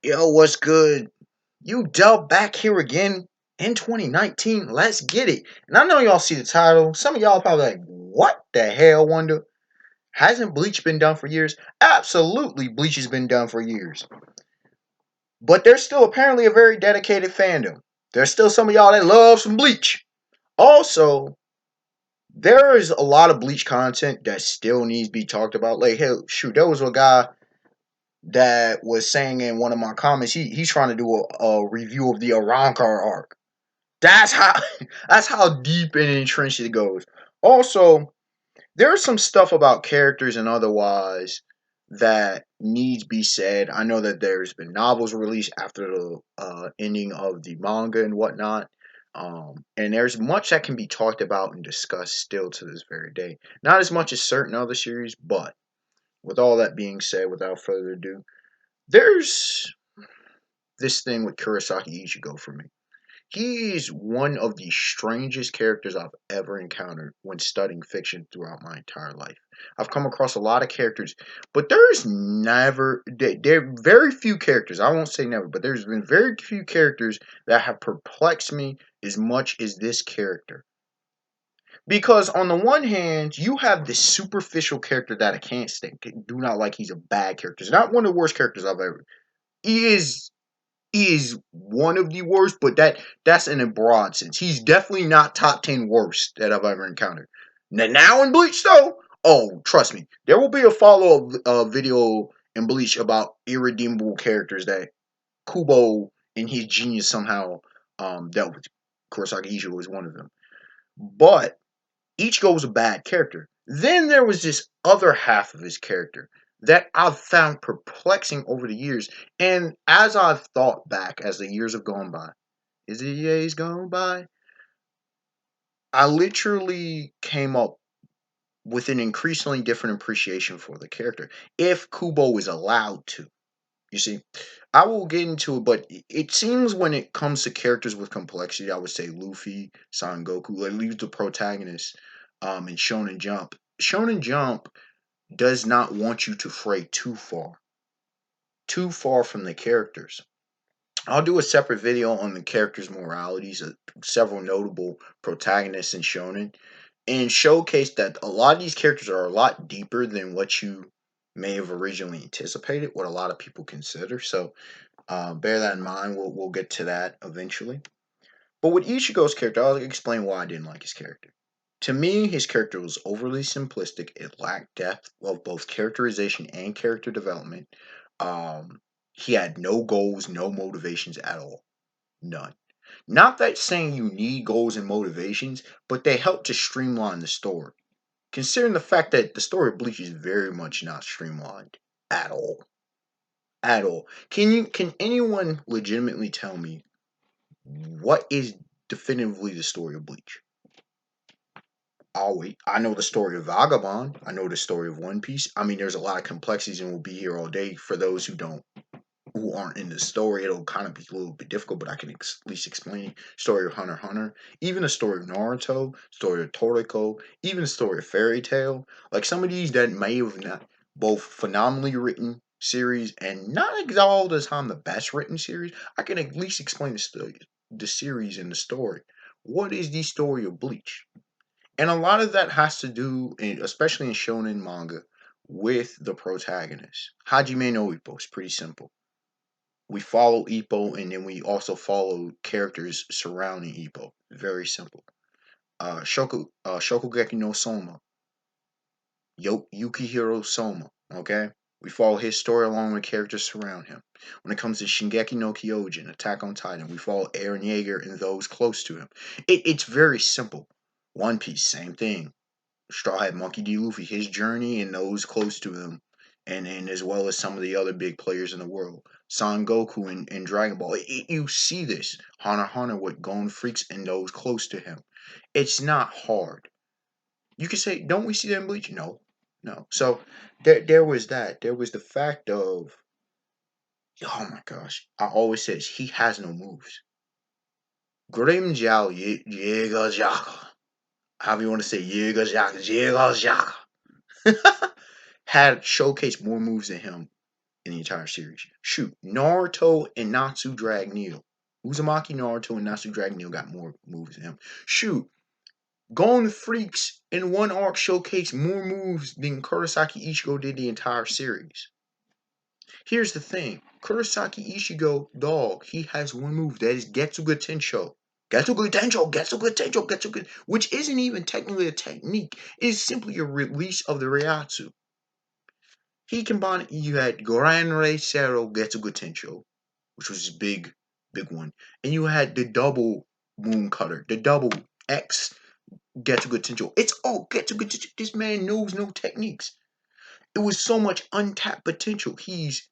Yo, what's good? You dub back here again in 2019. Let's get it. And I know y'all see the title. Some of y'all probably like, what the hell, Wonder? Hasn't Bleach been done for years? Absolutely, Bleach has been done for years. But there's still apparently a very dedicated fandom. There's still some of y'all that love some Bleach. Also, there is a lot of Bleach content that still needs to be talked about. Like, hell, shoot, there was a guy that was saying in one of my comments, he's trying to do a review of the Arankar arc. That's how that's how deep and entrenched it goes. Also, there's some stuff about characters and otherwise that needs to be said. I know that there's been novels released after the ending of the manga and whatnot. And there's much that can be talked about and discussed still to this very day. Not as much as certain other series, but with all that being said, without further ado, there's this thing with Kurosaki Ichigo for me. He's one of the strangest characters I've ever encountered when studying fiction throughout my entire life. I've come across a lot of characters, but there are very few characters, I won't say never, but there's been very few characters that have perplexed me as much as this character. Because on the one hand, you have this superficial character that I can't stand, do not like. He's a bad character. He's not one of the worst characters I've ever. He is one of the worst, but that's in a broad sense. He's definitely not top 10 worst that I've ever encountered. Now in Bleach though, oh trust me, there will be a follow up video in Bleach about irredeemable characters that Kubo in his genius somehow dealt with. Kurosaki Ichigo is one of them, but Ichigo was a bad character. Then there was this other half of his character that I've found perplexing over the years. And as I've thought back, as the years have gone by, is it years gone by? I literally came up with an increasingly different appreciation for the character. If Kubo is allowed to. You see, I will get into it, but it seems when it comes to characters with complexity, I would say Luffy, Son Goku, at least the protagonist, in Shonen Jump. Shonen Jump does not want you to fray too far from the characters. I'll do a separate video on the characters' moralities of several notable protagonists in Shonen and showcase that a lot of these characters are a lot deeper than what you may have originally anticipated, what a lot of people consider. So bear that in mind. We'll get to that eventually. But with Ichigo's character, I'll explain why I didn't like his character. To me, his character was overly simplistic. It lacked depth of both characterization and character development. He had no goals, no motivations at all. None. Not that saying you need goals and motivations, but they help to streamline the story. Considering the fact that the story of Bleach is very much not streamlined at all. At all. Can anyone legitimately tell me what is definitively the story of Bleach? I'll wait. I know the story of Vagabond. I know the story of One Piece. I mean, there's a lot of complexities, and we'll be here all day. For those who aren't in the story, it'll kind of be a little bit difficult, but I can at least explain. Story of Hunter x Hunter, even the story of Naruto, story of Toriko, even the story of Fairy Tail. Like some of these that may have not both phenomenally written series and not all the time the best written series. I can at least explain the series and the story. What is the story of Bleach? And a lot of that has to do, especially in shonen manga, with the protagonist. Hajime no Ippo is pretty simple. We follow Ippo, and then we also follow characters surrounding Ippo. Very simple. Shokugeki no Soma, Yukihiro Soma. Okay, we follow his story along with characters surround him. When it comes to Shingeki no Kyojin, Attack on Titan, we follow Eren Yeager and those close to him. It's very simple. One Piece, same thing. Straw Hat Monkey D. Luffy, his journey and those close to him, and as well as some of the other big players in the world. Son Goku in Dragon Ball. You see this. Hunter x Hunter with Gon Freaks and those close to him. It's not hard. You could say, don't we see that in Bleach? No. No. So there was that. There was the fact of, oh my gosh, I always says he has no moves. Grim Jiao Yiga Jaka. However you want to say Yiga Jaka, Yiga Jaka. Had showcased more moves than him in the entire series. Shoot, Naruto and Natsu Drag Neil. Uzumaki, Naruto, and Natsu Drag Neil got more moves than him. Shoot, Golden Freaks in one arc showcased more moves than Kurosaki Ichigo did the entire series. Here's the thing. Kurosaki Ichigo, dog, he has one move that is Getsuga Tensho. Getsuga Tensho, Getsuga Tensho, Getsuga, which isn't even technically a technique. It is simply a release of the Reiatsu. He combined, you had Goran Rei Sero Getsuga Tensho, which was his big one. And you had the double Moon Cutter, the double X Getsuga Tensho. It's all Getsuga Tensho. This man knows no techniques. It was so much untapped potential. He's,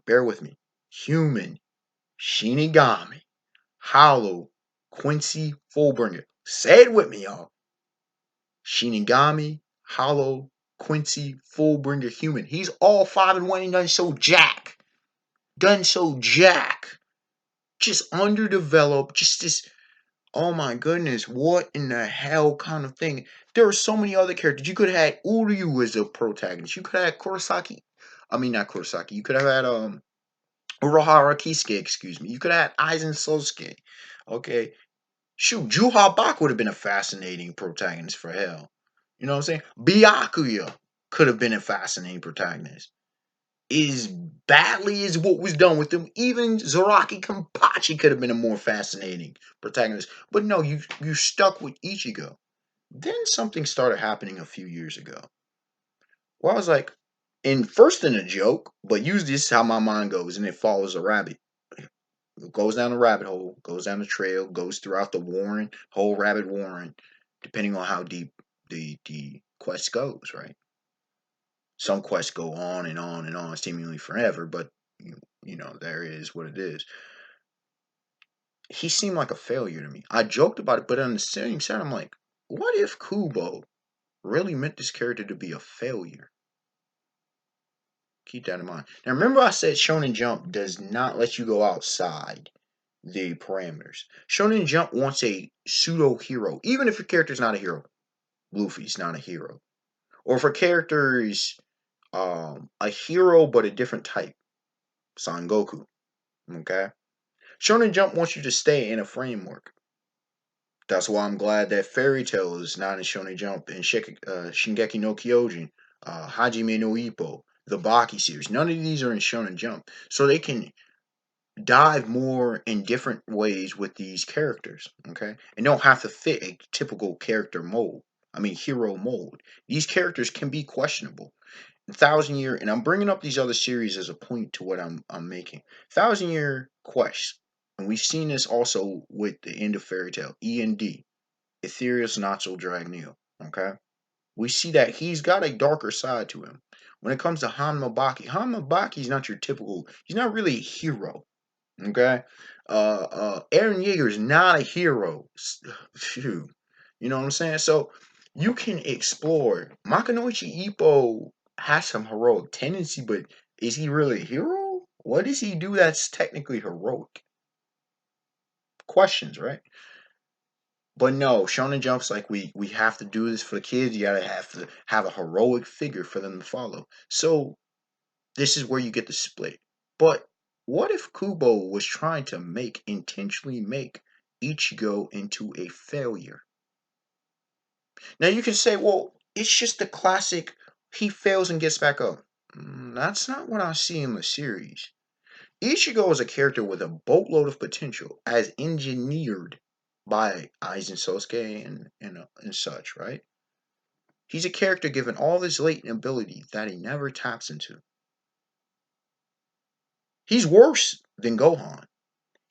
bear with me, human, Shinigami, Hollow, Quincy Fullbringer. Say it with me, y'all. Shinigami, Hollow, Quincy, Fullbringer, human. He's all 5 and 1 and done so jack. Done so jack. Just underdeveloped. Just this. Oh my goodness, what in the hell kind of thing? There are so many other characters. You could have had Uryu as a protagonist. You could have had Kurosaki. I mean, not Kurosaki. You could have had Urahara Kisuke, excuse me. You could have had Aizen Sosuke. Okay. Shoot, Juha Bak would have been a fascinating protagonist for hell. You know what I'm saying? Byakuya could have been a fascinating protagonist. As badly as what was done with him, even Zaraki Kenpachi could have been a more fascinating protagonist. But no, you stuck with Ichigo. Then something started happening a few years ago. Well, I was like, first in a joke, but usually this is how my mind goes, and it follows a rabbit. It goes down the rabbit hole, goes down the trail, goes throughout the warren, whole rabbit warren, depending on how deep the quest goes, right? Some quests go on and on and on, seemingly forever, but there is what it is. He seemed like a failure to me. I joked about it, but on the same side, I'm like, what if Kubo really meant this character to be a failure? Keep that in mind. Now, remember I said Shonen Jump does not let you go outside the parameters. Shonen Jump wants a pseudo hero, even if your character's not a hero. Luffy's not a hero, or if a character is a hero but a different type. Son Goku. Okay. Shonen Jump wants you to stay in a framework. That's why I'm glad that Fairy Tail is not in Shonen Jump and Shingeki no Kyojin, Hajime no Ippo, the Baki series. None of these are in Shonen Jump, so they can dive more in different ways with these characters, okay? And don't have to fit a typical character mold. I mean, hero mold. These characters can be questionable. Thousand Year, and I'm bringing up these other series as a point to what I'm making. Thousand Year Quest, and we've seen this also with the end of Fairy Tail, END, Ethereal's Natsu Drag Neil, okay? We see that he's got a darker side to him. When it comes to Hanma Baki is not your typical, he's not really a hero. Okay, Aaron Yeager is not a hero. Phew. You know what I'm saying? So you can explore. Makunoichi Ippo has some heroic tendency, but is he really a hero? What does he do that's technically heroic? Questions, right? But no, Shonen Jump's like we have to do this for the kids. You gotta have to have a heroic figure for them to follow. So this is where you get the split. But what if Kubo was trying to intentionally make Ichigo into a failure? Now you can say, well, it's just the classic, he fails and gets back up. That's not what I see in the series. Ichigo is a character with a boatload of potential, as engineered by Aizen Sosuke and such, right? He's a character given all this latent ability that he never taps into. He's worse than Gohan.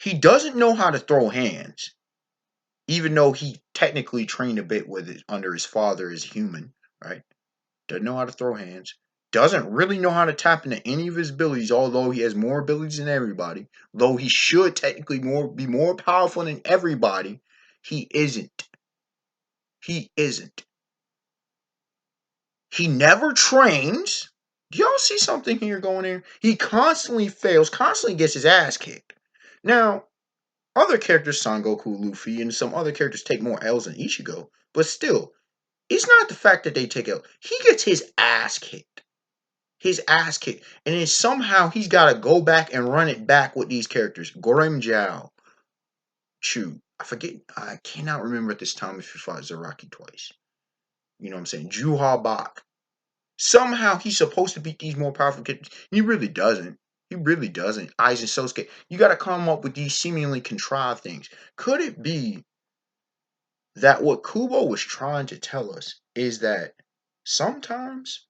He doesn't know how to throw hands, even though he technically trained a bit with it under his father as human, right? Doesn't know how to throw hands. Doesn't really know how to tap into any of his abilities, although he has more abilities than everybody. Though he should technically be more powerful than everybody, he isn't. He isn't. He never trains. Do y'all see something here going here? He constantly fails, constantly gets his ass kicked. Now, other characters, Son Goku, Luffy, and some other characters take more L's than Ichigo, but still, it's not the fact that they take L. He gets his ass kicked. his ass kicked, and then somehow he's got to go back and run it back with these characters. Gorem Jiao, Chu, I forget, I cannot remember at this time if he fought Zaraki twice. You know what I'm saying? Juha Bak. Somehow he's supposed to beat these more powerful characters. He really doesn't. He really doesn't. Aizen Sosuke. You got to come up with these seemingly contrived things. Could it be that what Kubo was trying to tell us is that sometimes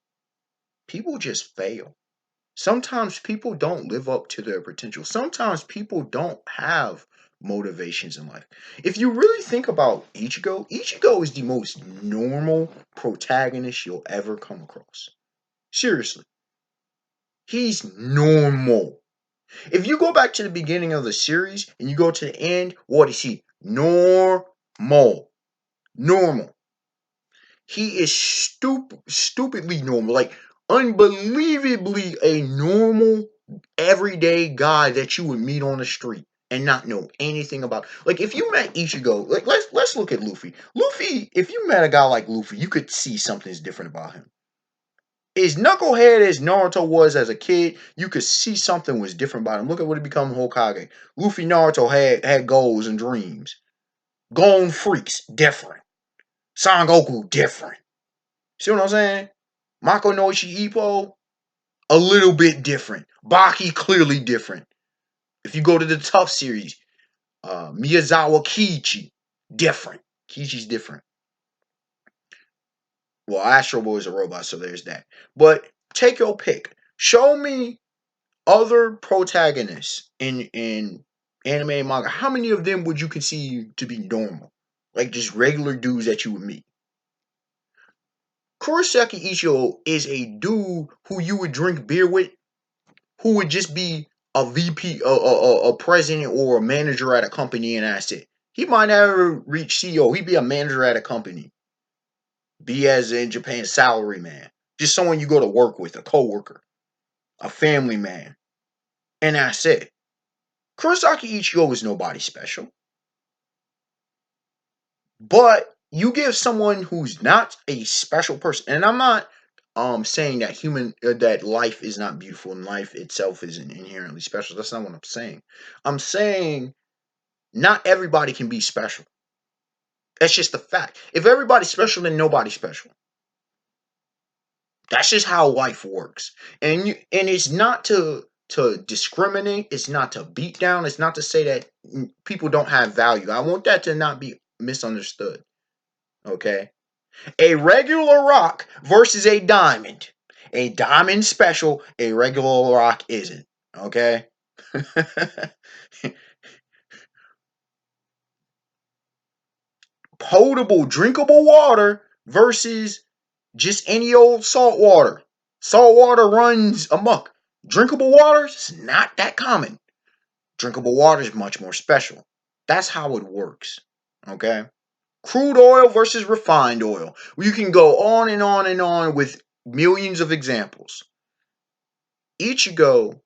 people just fail? Sometimes people don't live up to their potential. Sometimes people don't have motivations in life. If you really think about Ichigo, Ichigo is the most normal protagonist you'll ever come across. Seriously. He's normal. If you go back to the beginning of the series and you go to the end, what is he? Normal. Normal. He is stupidly normal, like unbelievably a normal, everyday guy that you would meet on the street and not know anything about. Like if you met Ichigo, like let's look at Luffy. Luffy, if you met a guy like Luffy, you could see something's different about him. As knucklehead as Naruto was as a kid, you could see something was different about him. Look at what he become Hokage. Luffy Naruto had goals and dreams. Gon Freaks, different. Son Goku, different. See what I'm saying? Mako no Ippo, a little bit different. Baki, clearly different. If you go to the Tough series, Miyazawa Kiichi, different. Kiichi's different. Well, Astro Boy is a robot, so there's that. But take your pick. Show me other protagonists in anime and manga. How many of them would you consider to be normal? Like just regular dudes that you would meet. Kurosaki Ichigo is a dude who you would drink beer with, who would just be a VP, a president or a manager at a company, and that's it. He might never reach CEO. He'd be a manager at a company. Be as in Japan, salary man. Just someone you go to work with, a coworker, a family man, and that's it. Kurosaki Ichigo is nobody special. But you give someone who's not a special person, and I'm not saying that that life is not beautiful and life itself isn't inherently special. That's not what I'm saying. I'm saying not everybody can be special. That's just the fact. If everybody's special, then nobody's special. That's just how life works. And it's not to discriminate, it's not to beat down, it's not to say that people don't have value. I want that to not be misunderstood. Okay? A regular rock versus a diamond. A diamond special, a regular rock isn't. Okay? Potable, drinkable water versus just any old salt water. Salt water runs amok. Drinkable water is not that common. Drinkable water is much more special. That's how it works. Okay? Crude oil versus refined oil. You can go on and on and on with millions of examples. Ichigo,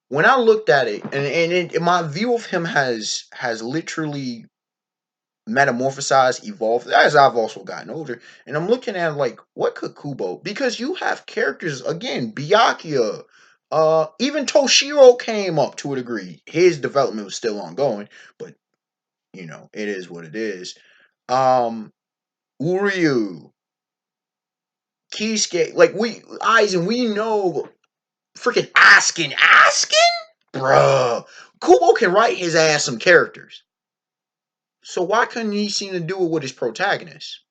when I looked at it, my view of him has literally metamorphosized, evolved as I've also gotten older, and I'm looking at like what could Kubo, because you have characters again, Byakuya, even Toshiro came up to a degree. His development was still ongoing, but it is what it is. Uryu, Kisuke, like we know freaking Askin, bruh. Kubo can write his ass some characters. So why couldn't he seem to do it with his protagonist?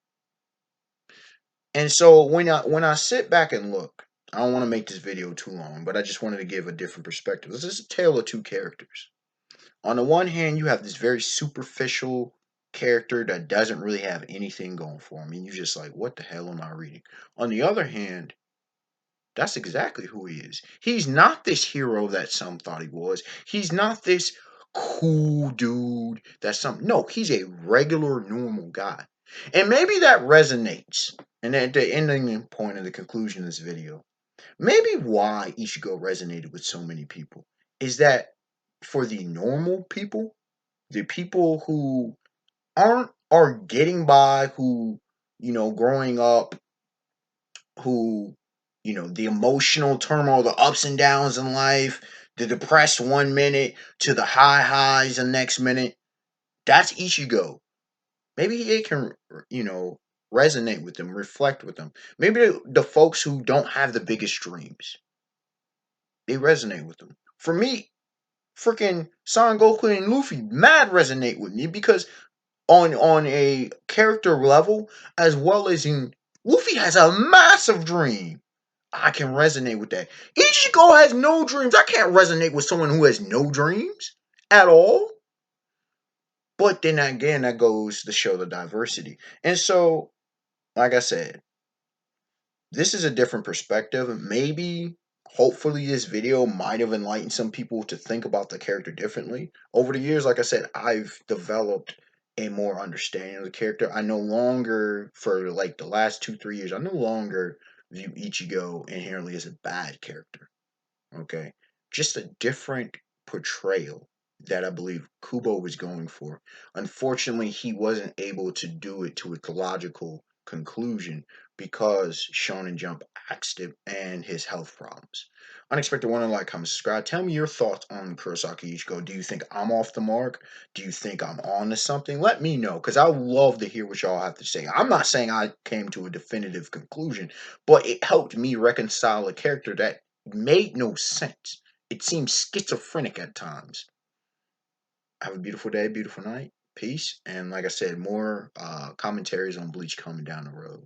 And so when I sit back and look, I don't want to make this video too long, but I just wanted to give a different perspective. This is a tale of two characters. On the one hand, you have this very superficial character that doesn't really have anything going for him, and you're just like, what the hell am I reading? On the other hand, that's exactly who he is. He's not this hero that some thought he was. He's not this cool dude that some. No, he's a regular, normal guy. And maybe that resonates. And at the ending point of the conclusion of this video, maybe why Ichigo resonated with so many people is that for the normal people, the people who are getting by, who, growing up, who the emotional turmoil, the ups and downs in life, the depressed 1 minute to the high highs the next minute. That's Ichigo. Maybe it can, resonate with them, reflect with them. Maybe the folks who don't have the biggest dreams, they resonate with them. For me, freaking Son Goku and Luffy mad resonate with me because on a character level, as well as in Luffy has a massive dream. I can resonate with that. Ichigo has no dreams. I can't resonate with someone who has no dreams at all. But then again, that goes to show the diversity. And so, like I said, this is a different perspective. Maybe, hopefully, this video might have enlightened some people to think about the character differently. Over the years, like I said, I've developed a more understanding of the character. I no longer, for like the last 2, 3 years, I no longer view Ichigo inherently as a bad character. Okay, just a different portrayal that I believe Kubo was going for. Unfortunately, he wasn't able to do it to its logical conclusion because Shonen Jump axed it and his health problems. Unexpected one, like, comment, subscribe. Tell me your thoughts on Kurosaki Ichigo. Do you think I'm off the mark? Do you think I'm on to something? Let me know, because I love to hear what y'all have to say. I'm not saying I came to a definitive conclusion, but it helped me reconcile a character that made no sense. It seemed schizophrenic at times. Have a beautiful day, beautiful night. Peace. And like I said, more commentaries on Bleach coming down the road.